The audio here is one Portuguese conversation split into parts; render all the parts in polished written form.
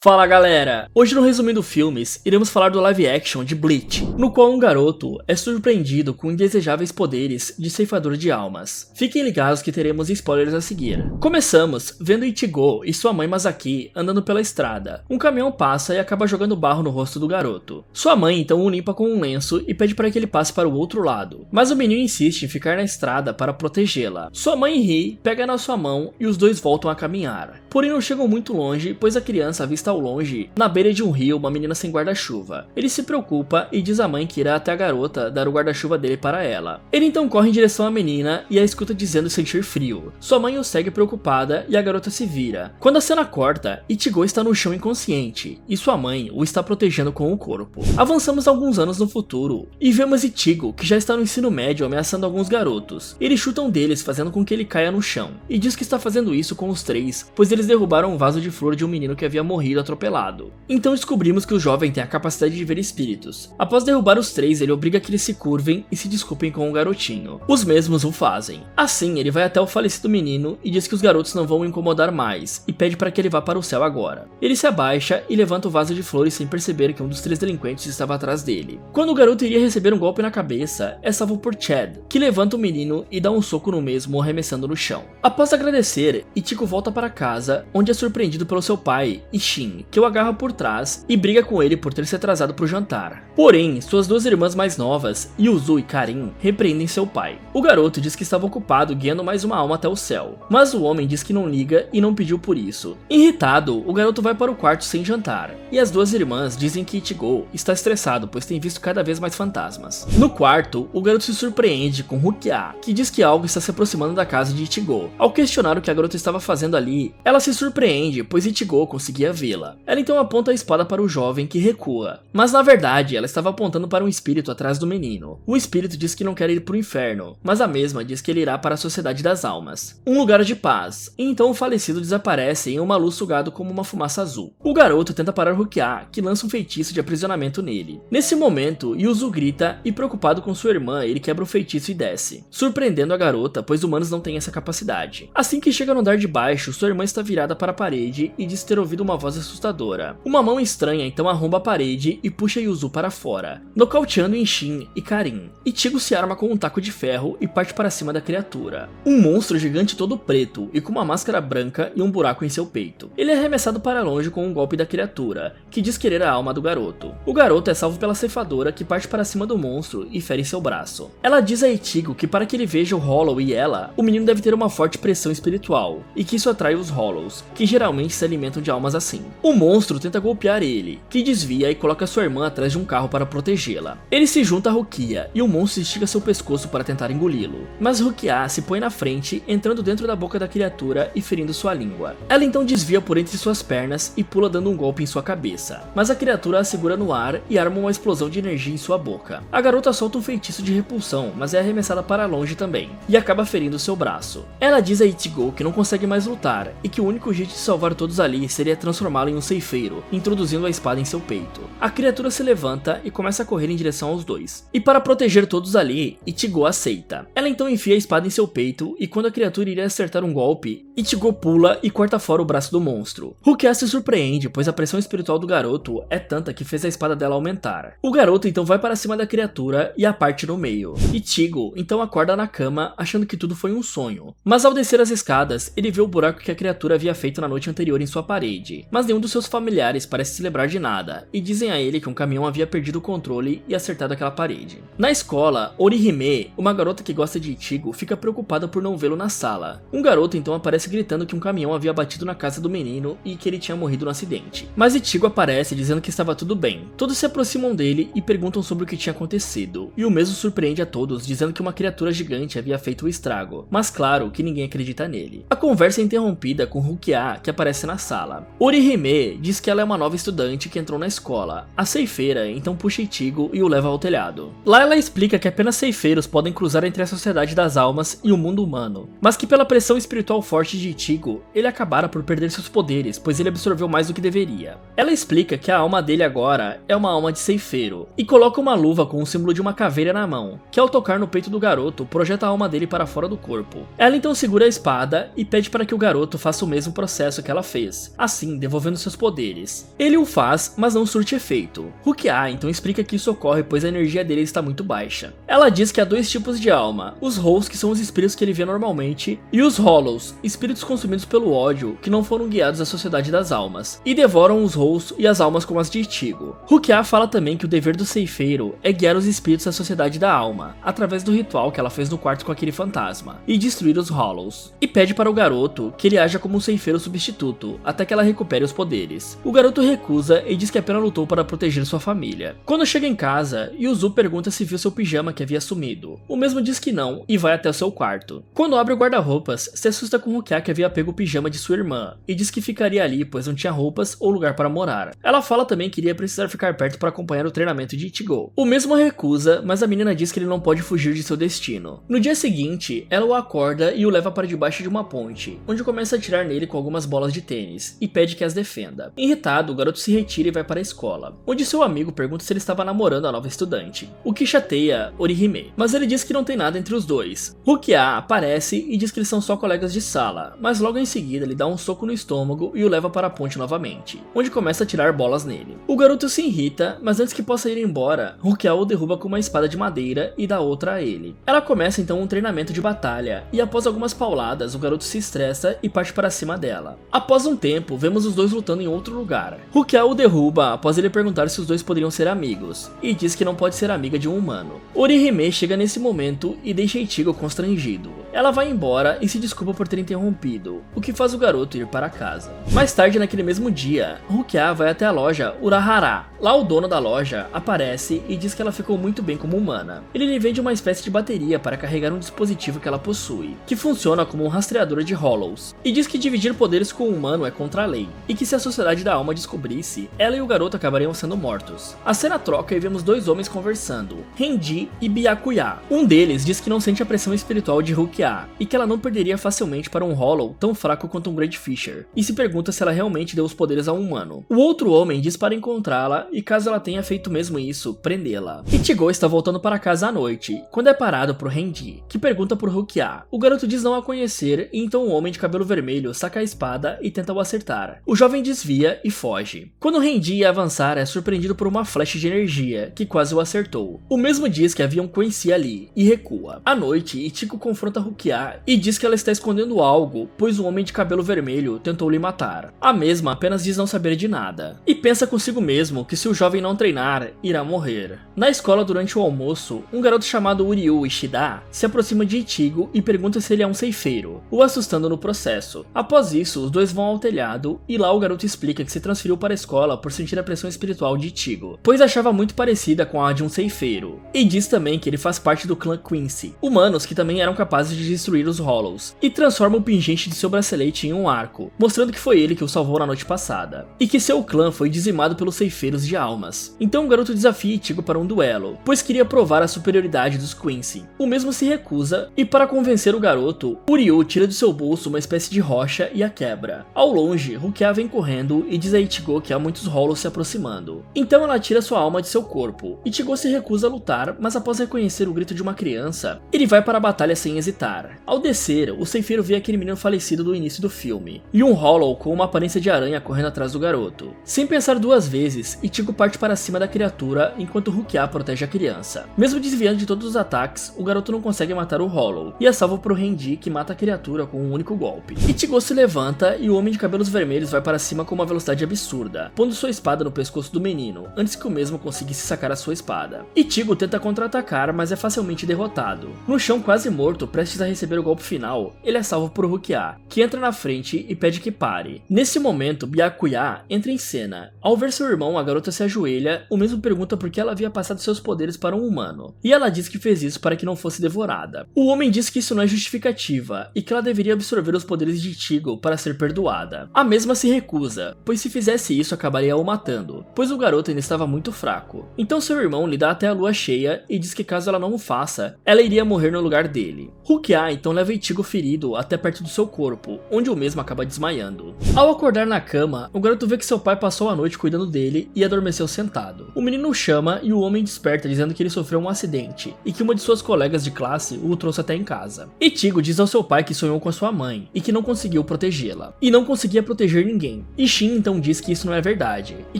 Fala galera! Hoje no Resumindo Filmes, iremos falar do live action de Bleach, no qual um garoto é surpreendido com indesejáveis poderes de ceifador de almas. Fiquem ligados que teremos spoilers a seguir. Começamos vendo Ichigo e sua mãe Masaki andando pela estrada. Um caminhão passa e acaba jogando barro no rosto do garoto. Sua mãe então o limpa com um lenço e pede para que ele passe para o outro lado, mas o menino insiste em ficar na estrada para protegê-la. Sua mãe ri, pega na sua mão e os dois voltam a caminhar. Porém não chegam muito longe, pois a criança avista ao longe, na beira de um rio, uma menina sem guarda-chuva. Ele se preocupa e diz à mãe que irá até a garota dar o guarda-chuva dele para ela. Ele então corre em direção à menina e a escuta dizendo sentir frio. Sua mãe o segue preocupada e a garota se vira. Quando a cena corta, Ichigo está no chão inconsciente e sua mãe o está protegendo com o corpo. Avançamos alguns anos no futuro e vemos Ichigo, que já está no ensino médio, ameaçando alguns garotos. Ele chuta um deles, fazendo com que ele caia no chão, e diz que está fazendo isso com os três, pois eles derrubaram um vaso de flor de um menino que havia morrido atropelado. Então descobrimos que o jovem tem a capacidade de ver espíritos. Após derrubar os três, ele obriga que eles se curvem e se desculpem com o garotinho. Os mesmos o fazem. Assim, ele vai até o falecido menino e diz que os garotos não vão o incomodar mais, e pede para que ele vá para o céu agora. Ele se abaixa e levanta o vaso de flores sem perceber que um dos três delinquentes estava atrás dele. Quando o garoto iria receber um golpe na cabeça, é salvo por Chad, que levanta o menino e dá um soco no mesmo, arremessando no chão. Após agradecer, Ichigo volta para casa, onde é surpreendido pelo seu pai, Isshin, que o agarra por trás e briga com ele por ter se atrasado para o jantar. Porém, suas duas irmãs mais novas, Yuzu e Karin, repreendem seu pai. O garoto diz que estava ocupado guiando mais uma alma até o céu, mas o homem diz que não liga e não pediu por isso. Irritado, o garoto vai para o quarto sem jantar, e as duas irmãs dizem que Ichigo está estressado, pois tem visto cada vez mais fantasmas. No quarto, o garoto se surpreende com Rukia, que diz que algo está se aproximando da casa de Ichigo. Ao questionar o que a garota estava fazendo ali, ela se surpreende, pois Ichigo conseguia vê-la. Ela então aponta a espada para o jovem, que recua, mas na verdade ela estava apontando para um espírito atrás do menino. O espírito diz que não quer ir para o inferno, mas a mesma diz que ele irá para a Sociedade das Almas, um lugar de paz, e então o falecido desaparece em uma luz sugado como uma fumaça azul. O garoto tenta parar Rukia, que lança um feitiço de aprisionamento nele. Nesse momento, Yuzu grita e, preocupado com sua irmã, ele quebra o feitiço e desce, surpreendendo a garota, pois humanos não têm essa capacidade. Assim que chega no andar de baixo, sua irmã está virada para a parede e diz ter ouvido uma voz assustadora. Uma mão estranha então arromba a parede e puxa Yuzu para fora, nocauteando Isshin e Karin. Ichigo se arma com um taco de ferro e parte para cima da criatura. Um monstro gigante todo preto e com uma máscara branca e um buraco em seu peito. Ele é arremessado para longe com um golpe da criatura, que diz querer a alma do garoto. O garoto é salvo pela ceifadora, que parte para cima do monstro e fere seu braço. Ela diz a Ichigo que para que ele veja o Hollow e ela, o menino deve ter uma forte pressão espiritual, e que isso atrai os Hollows, que geralmente se alimentam de almas assim. O monstro tenta golpear ele, que desvia e coloca sua irmã atrás de um carro para protegê-la. Ele se junta a Rukia e o monstro estica seu pescoço para tentar engoli-lo, mas Rukia se põe na frente, entrando dentro da boca da criatura e ferindo sua língua. Ela então desvia por entre suas pernas e pula dando um golpe em sua cabeça, mas a criatura a segura no ar e arma uma explosão de energia em sua boca. A garota solta um feitiço de repulsão, mas é arremessada para longe também, e acaba ferindo seu braço. Ela diz a Ichigo que não consegue mais lutar e que o único jeito de salvar todos ali seria transformá-lo em um ceifeiro, introduzindo a espada em seu peito. A criatura se levanta e começa a correr em direção aos dois. E para proteger todos ali, Ichigo aceita. Ela então enfia a espada em seu peito e quando a criatura iria acertar um golpe, Ichigo pula e corta fora o braço do monstro. Rukia se surpreende, pois a pressão espiritual do garoto é tanta que fez a espada dela aumentar. O garoto então vai para cima da criatura e a parte no meio. Ichigo então acorda na cama achando que tudo foi um sonho. Mas ao descer as escadas, ele vê o buraco que a criatura havia feito na noite anterior em sua parede. Mas nenhum dos seus familiares parece se lembrar de nada, e dizem a ele que um caminhão havia perdido o controle e acertado aquela parede. Na escola, Orihime, uma garota que gosta de Ichigo, fica preocupada por não vê-lo na sala. Um garoto então aparece gritando que um caminhão havia batido na casa do menino e que ele tinha morrido no acidente. Mas Ichigo aparece dizendo que estava tudo bem. Todos se aproximam dele e perguntam sobre o que tinha acontecido, e o mesmo surpreende a todos dizendo que uma criatura gigante havia feito o estrago, mas claro que ninguém acredita nele. A conversa é interrompida com Rukia, que aparece na sala. Orihime diz que ela é uma nova estudante que entrou na escola. A ceifeira então puxa Ichigo e o leva ao telhado. Lá ela explica que apenas ceifeiros podem cruzar entre a Sociedade das Almas e o mundo humano, mas que pela pressão espiritual forte morte de Ichigo, ele acabara por perder seus poderes, pois ele absorveu mais do que deveria. Ela explica que a alma dele agora é uma alma de ceifeiro, e coloca uma luva com o símbolo de uma caveira na mão, que ao tocar no peito do garoto, projeta a alma dele para fora do corpo. Ela então segura a espada e pede para que o garoto faça o mesmo processo que ela fez, assim devolvendo seus poderes. Ele o faz, mas não surte efeito. Rukia então explica que isso ocorre pois a energia dele está muito baixa. Ela diz que há dois tipos de alma, os Houls, que são os espíritos que ele vê normalmente, e os Hollows, espíritos consumidos pelo ódio que não foram guiados à sociedade das almas, e devoram os Houls e as almas como as de Ichigo. Rukia fala também que o dever do ceifeiro é guiar os espíritos à sociedade da alma, através do ritual que ela fez no quarto com aquele fantasma, e destruir os Hollows. E pede para o garoto que ele haja como um ceifeiro substituto, até que ela recupere os poderes. O garoto recusa e diz que apenas lutou para proteger sua família. Quando chega em casa, Yuzu pergunta se viu seu pijama que havia sumido. O mesmo diz que não e vai até o seu quarto. Quando abre o guarda-roupas, se assusta com Rukia que havia pego o pijama de sua irmã e diz que ficaria ali pois não tinha roupas ou lugar para morar. Ela fala também que iria precisar ficar perto para acompanhar o treinamento de Ichigo. O mesmo recusa, mas a menina diz que ele não pode fugir de seu destino. No dia seguinte, ela o acorda e o leva para debaixo de uma ponte, onde começa a atirar nele com algumas bolas de tênis e pede que as defenda. Irritado, o garoto se retira e vai para a escola, onde seu amigo pergunta se ele estava namorando a nova estudante, o que chateia Orihime, mas ele diz que não tem nada entre os dois. Rukia aparece e diz que eles são só colegas de sala, mas logo em seguida ele dá um soco no estômago e o leva para a ponte novamente, onde começa a tirar bolas nele. O garoto se irrita, mas antes que possa ir embora, Rukia o derruba com uma espada de madeira e dá outra a ele. Ela começa então um treinamento de batalha, e após algumas pauladas, o garoto se estressa e parte para cima dela. Após um tempo, vemos os dois lutando em outro lugar. Rukia o derruba após ele perguntar se os dois poderiam ser amigos, e diz que não pode ser amiga de um humano. Orihime chega nesse momento e deixa Ichigo constrangido. Ela vai embora e se desculpa por ter interrompido, o que faz o garoto ir para casa. Mais tarde naquele mesmo dia, Rukia vai até a loja Urahara. Lá o dono da loja aparece e diz que ela ficou muito bem como humana. Ele lhe vende uma espécie de bateria para carregar um dispositivo que ela possui, que funciona como um rastreador de Hollows, e diz que dividir poderes com um humano é contra a lei, e que se a sociedade da alma descobrisse, ela e o garoto acabariam sendo mortos. A cena troca e vemos dois homens conversando, Renji e Byakuya. Um deles diz que não sente a pressão espiritual de Rukia, e que ela não perderia facilmente para um Hollow tão fraco quanto um Great Fisher, e se pergunta se ela realmente deu os poderes a um humano. O outro homem diz para encontrá-la, e caso ela tenha feito mesmo isso, prendê-la. Ichigo está voltando para casa à noite, quando é parado por Renji, que pergunta por Rukia. O garoto diz não a conhecer, e então o homem de cabelo vermelho saca a espada e tenta o acertar. O jovem desvia e foge. Quando Renji ia avançar, é surpreendido por uma flecha de energia, que quase o acertou. O mesmo diz que havia um Quincy ali, e recua. À noite, Ichigo confronta Rukia e diz que ela está escondendo algo, pois o homem de cabelo vermelho tentou lhe matar. A mesma apenas diz não saber de nada, e pensa consigo mesmo que se o jovem não treinar, irá morrer. Na escola, durante o almoço, um garoto chamado Uryu Ishida se aproxima de Ichigo e pergunta se ele é um ceifeiro, o assustando no processo. Após isso, os dois vão ao telhado, e lá o garoto explica que se transferiu para a escola por sentir a pressão espiritual de Ichigo, pois achava muito parecida com a de um ceifeiro, e diz também que ele faz parte do clã Quincy, humanos que também eram capazes de destruir os Hollows, e transforma o pingente de seu bracelete em um arco, mostrando que foi ele que o salvou na noite passada, e que seu clã foi dizimado pelos ceifeiros de almas. Então o garoto desafia Ichigo para um duelo, pois queria provar a superioridade dos Quincy. O mesmo se recusa, e para convencer o garoto, Uryu tira do seu bolso uma espécie de rocha e a quebra. Ao longe, Rukia vem correndo e diz a Ichigo que há muitos Hollows se aproximando. Então ela tira sua alma de seu corpo. Ichigo se recusa a lutar, mas após reconhecer o grito de uma criança, ele vai para a batalha sem hesitar. Ao descer, o ceifeiro vê aquele menino falecido do início do filme, e um Hollow com uma aparência de aranha correndo atrás do garoto. Sem pensar duas vezes, Ichigo parte para cima da criatura enquanto Rukia protege a criança. Mesmo desviando de todos os ataques, o garoto não consegue matar o Hollow, e é salvo por Renji, que mata a criatura com um único golpe. Ichigo se levanta e o homem de cabelos vermelhos vai para cima com uma velocidade absurda, pondo sua espada no pescoço do menino, antes que o mesmo conseguisse sacar a sua espada. Ichigo tenta contra-atacar, mas é facilmente derrotado. No chão quase morto, prestes a receber o golpe final, ele é salvo por Rukia, que entra na frente e pede que pare. Nesse momento, Byakuya entra em cena. Ao ver seu irmão, a garota se ajoelha, o mesmo pergunta por que ela havia passado seus poderes para um humano, e ela diz que fez isso para que não fosse devorada. O homem diz que isso não é justificativa, e que ela deveria absorver os poderes de Ichigo para ser perdoada. A mesma se recusa, pois se fizesse isso acabaria o matando, pois o garoto ainda estava muito fraco. Então seu irmão lhe dá até a lua cheia e diz que caso ela não o faça, ela iria morrer no lugar dele. Rukia então leva Ichigo ferido até perto dentro do seu corpo, onde o mesmo acaba desmaiando. Ao acordar na cama, o garoto vê que seu pai passou a noite cuidando dele e adormeceu sentado. O menino o chama e o homem desperta dizendo que ele sofreu um acidente e que uma de suas colegas de classe o trouxe até em casa. Ichigo diz ao seu pai que sonhou com a sua mãe e que não conseguiu protegê-la, e não conseguia proteger ninguém. E Shin então diz que isso não é verdade, e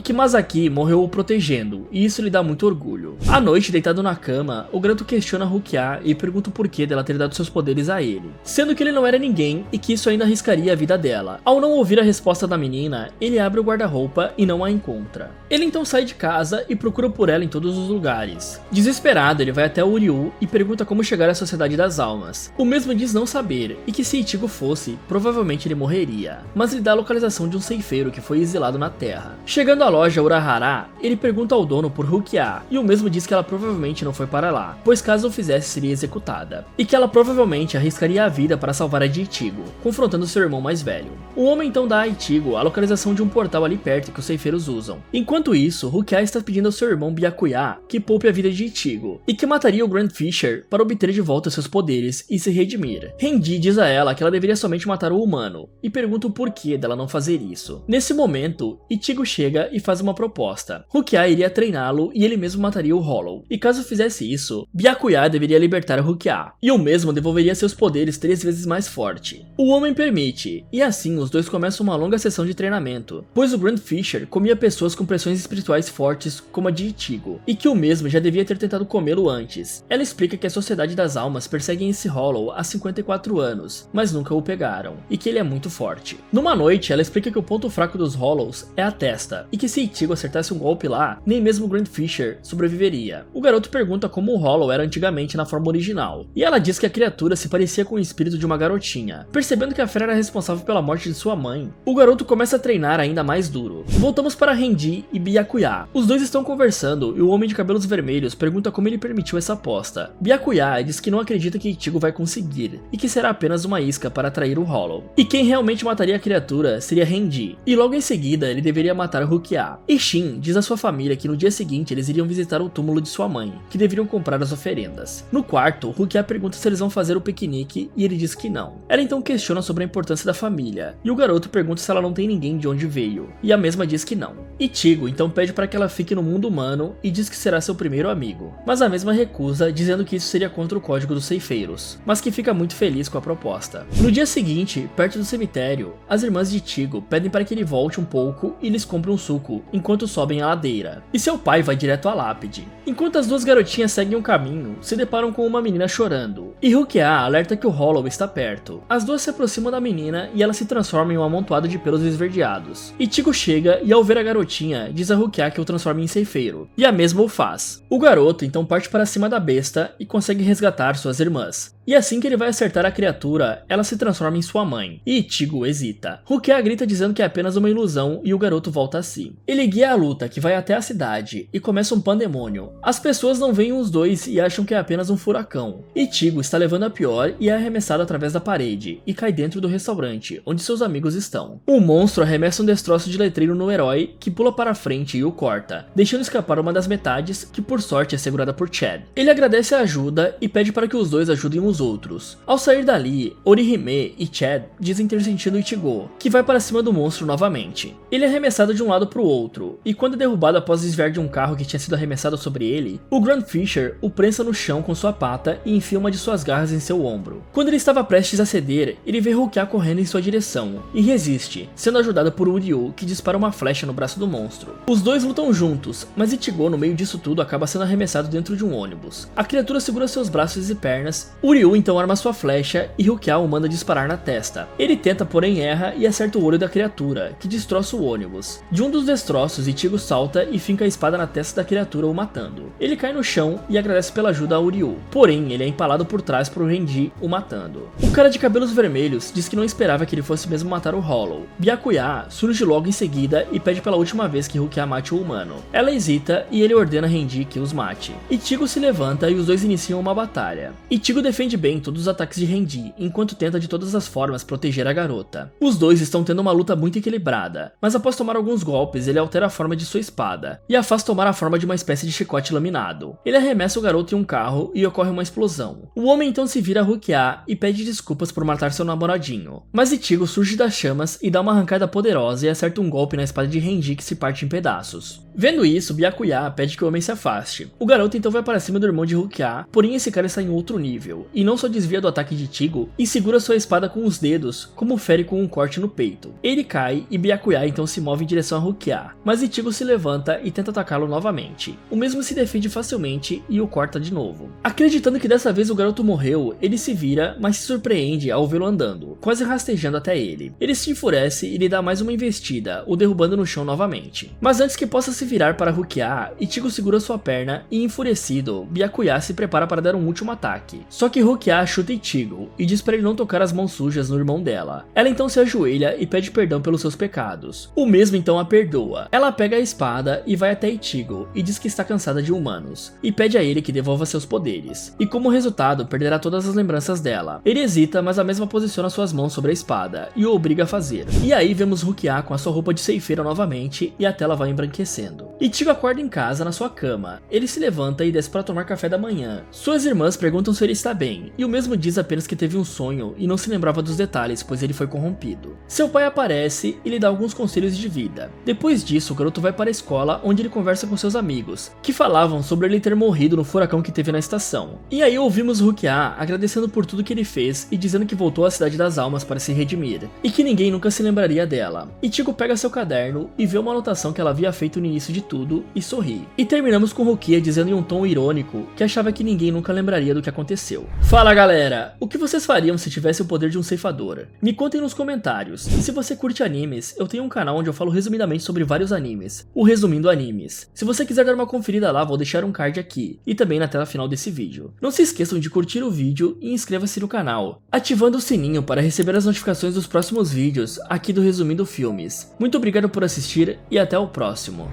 que Masaki morreu o protegendo, e isso lhe dá muito orgulho. À noite, deitado na cama, o garoto questiona Rukia e pergunta o porquê dela ter dado seus poderes a ele, sendo que ele não era ninguém e que isso ainda arriscaria a vida dela. Ao não ouvir a resposta da menina, ele abre o guarda-roupa e não a encontra. Ele então sai de casa e procura por ela em todos os lugares. Desesperado, ele vai até o Uryu e pergunta como chegar à Sociedade das Almas. O mesmo diz não saber e que se Ichigo fosse, provavelmente ele morreria, mas lhe dá a localização de um ceifeiro que foi exilado na Terra. Chegando à loja Urahara, ele pergunta ao dono por Rukia e o mesmo diz que ela provavelmente não foi para lá, pois caso o fizesse seria executada, e que ela provavelmente arriscaria a vida para salvar a de Ichigo, confrontando seu irmão mais velho. O homem então dá a Ichigo a localização de um portal ali perto que os ceifeiros usam. Enquanto isso, Rukia está pedindo ao seu irmão Byakuya que poupe a vida de Ichigo, e que mataria o Grand Fisher para obter de volta seus poderes e se redimir. Renji diz a ela que ela deveria somente matar o humano, e pergunta o porquê dela não fazer isso. Nesse momento, Ichigo chega e faz uma proposta. Rukia iria treiná-lo e ele mesmo mataria o Hollow, e caso fizesse isso, Byakuya deveria libertar Rukia, e o mesmo devolveria seus poderes 3 vezes mais forte. O homem permite, e assim os dois começam uma longa sessão de treinamento, pois o Grand Fisher comia pessoas com pressões espirituais fortes como a de Ichigo, e que o mesmo já devia ter tentado comê-lo antes. Ela explica que a Sociedade das Almas persegue esse Hollow há 54 anos, mas nunca o pegaram, e que ele é muito forte. Numa noite, ela explica que o ponto fraco dos Hollows é a testa, e que se Ichigo acertasse um golpe lá, nem mesmo o Grand Fisher sobreviveria. O garoto pergunta como o Hollow era antigamente na forma original, e ela diz que a criatura se parecia com o espírito de uma garotinha. Percebendo que a fera era responsável pela morte de sua mãe, o garoto começa a treinar ainda mais duro. Voltamos para Renji e Byakuya. Os dois estão conversando e o homem de cabelos vermelhos pergunta como ele permitiu essa aposta. Byakuya diz que não acredita que Ichigo vai conseguir, e que será apenas uma isca para atrair o Hollow. E quem realmente mataria a criatura seria Renji, e logo em seguida ele deveria matar Rukia. E Shin diz à sua família que no dia seguinte eles iriam visitar o túmulo de sua mãe, que deveriam comprar as oferendas. No quarto, Rukia pergunta se eles vão fazer o piquenique e ele diz que não. Ela então questiona sobre a importância da família, e o garoto pergunta se ela não tem ninguém de onde veio, e a mesma diz que não. Ichigo então pede para que ela fique no mundo humano e diz que será seu primeiro amigo, mas a mesma recusa, dizendo que isso seria contra o código dos ceifeiros, mas que fica muito feliz com a proposta. No dia seguinte, perto do cemitério, as irmãs de Ichigo pedem para que ele volte um pouco e lhes compre um suco, enquanto sobem a ladeira, e seu pai vai direto à lápide. Enquanto as duas garotinhas seguem o caminho, se deparam com uma menina chorando, e Rukia alerta que o Hollow está perto. As duas se aproximam da menina e ela se transforma em um amontoado de pelos esverdeados. Ichigo chega e ao ver a garotinha, diz a Rukia que o transforma em ceifeiro, e a mesma o faz. O garoto então parte para cima da besta e consegue resgatar suas irmãs. E assim que ele vai acertar a criatura, ela se transforma em sua mãe, e Ichigo hesita. Rukia grita dizendo que é apenas uma ilusão e o garoto volta a si. Ele guia a luta que vai até a cidade e começa um pandemônio. As pessoas não veem os dois e acham que é apenas um furacão. Ichigo está levando a pior e é arremessado através da parede e cai dentro do restaurante, onde seus amigos estão. O monstro arremessa um destroço de letreiro no herói, que pula para frente e o corta, deixando escapar uma das metades, que por sorte é segurada por Chad. Ele agradece a ajuda e pede para que os dois ajudem os outros. Ao sair dali, Orihime e Chad dizem ter sentido Ichigo, que vai para cima do monstro novamente. Ele é arremessado de um lado para o outro, e quando é derrubado após desviar de um carro que tinha sido arremessado sobre ele, o Grand Fisher o prensa no chão com sua pata e enfia uma de suas garras em seu ombro. Quando ele estava prestes a ceder, ele vê Rukia correndo em sua direção, e resiste, sendo ajudado por Uryu, que dispara uma flecha no braço do monstro. Os dois lutam juntos, mas Ichigo no meio disso tudo acaba sendo arremessado dentro de um ônibus. A criatura segura seus braços e pernas, Uryu então arma sua flecha e Rukia o manda disparar na testa. Ele tenta, porém erra e acerta o olho da criatura, que destroça o ônibus. De um dos destroços, Ichigo salta e finca a espada na testa da criatura, o matando. Ele cai no chão e agradece pela ajuda a Uryu, porém ele é empalado por trás por Renji, o matando. O cara de cabelos vermelhos diz que não esperava que ele fosse mesmo matar o Hollow. Byakuya surge logo em seguida e pede pela última vez que Rukia mate o humano. Ela hesita e ele ordena Renji que os mate. Ichigo se levanta e os dois iniciam uma batalha. Ichigo defende defende bem todos os ataques de Renji, enquanto tenta de todas as formas proteger a garota. Os dois estão tendo uma luta muito equilibrada, mas após tomar alguns golpes, ele altera a forma de sua espada, e a faz tomar a forma de uma espécie de chicote laminado. Ele arremessa o garoto em um carro e ocorre uma explosão. O homem então se vira a Rukia e pede desculpas por matar seu namoradinho, mas Ichigo surge das chamas e dá uma arrancada poderosa e acerta um golpe na espada de Renji que se parte em pedaços. Vendo isso, Byakuya pede que o homem se afaste. O garoto então vai para cima do irmão de Rukia, porém esse cara está em outro nível, e não só desvia do ataque de Ichigo e segura sua espada com os dedos, como fere com um corte no peito. Ele cai e Byakuya então se move em direção a Rukia, mas Ichigo se levanta e tenta atacá-lo novamente. O mesmo se defende facilmente e o corta de novo. Acreditando que dessa vez o garoto morreu, ele se vira, mas se surpreende ao vê-lo andando, quase rastejando até ele. Ele se enfurece e lhe dá mais uma investida, o derrubando no chão novamente. Mas antes que possa se virar para Rukia, Ichigo segura sua perna e, enfurecido, Byakuya se prepara para dar um último ataque. Só que Rukia chuta Ichigo e diz para ele não tocar as mãos sujas no irmão dela. Ela então se ajoelha e pede perdão pelos seus pecados. O mesmo então a perdoa. Ela pega a espada e vai até Ichigo e diz que está cansada de humanos, e pede a ele que devolva seus poderes. E como resultado, perderá todas as lembranças dela. Ele hesita, mas a mesma posiciona suas mãos sobre a espada e o obriga a fazer. E aí vemos Rukia com a sua roupa de ceifeira novamente e a tela vai embranquecendo. Ichigo acorda em casa na sua cama. Ele se levanta e desce para tomar café da manhã. Suas irmãs perguntam se ele está bem, e o mesmo diz apenas que teve um sonho e não se lembrava dos detalhes, pois ele foi corrompido. Seu pai aparece e lhe dá alguns conselhos de vida. Depois disso, o garoto vai para a escola, onde ele conversa com seus amigos, que falavam sobre ele ter morrido no furacão que teve na estação. E aí ouvimos Rukia agradecendo por tudo que ele fez e dizendo que voltou à Cidade das Almas para se redimir, e que ninguém nunca se lembraria dela. Ichigo pega seu caderno e vê uma anotação que ela havia feito no início de tudo e sorri. E terminamos com Rukia dizendo em um tom irônico que achava que ninguém nunca lembraria do que aconteceu. Fala galera, o que vocês fariam se tivesse o poder de um ceifador? Me contem nos comentários. E se você curte animes, eu tenho um canal onde eu falo resumidamente sobre vários animes, o Resumindo Animes. Se você quiser dar uma conferida lá, vou deixar um card aqui e também na tela final desse vídeo. Não se esqueçam de curtir o vídeo e inscreva-se no canal, ativando o sininho para receber as notificações dos próximos vídeos aqui do Resumindo Filmes. Muito obrigado por assistir e até o próximo.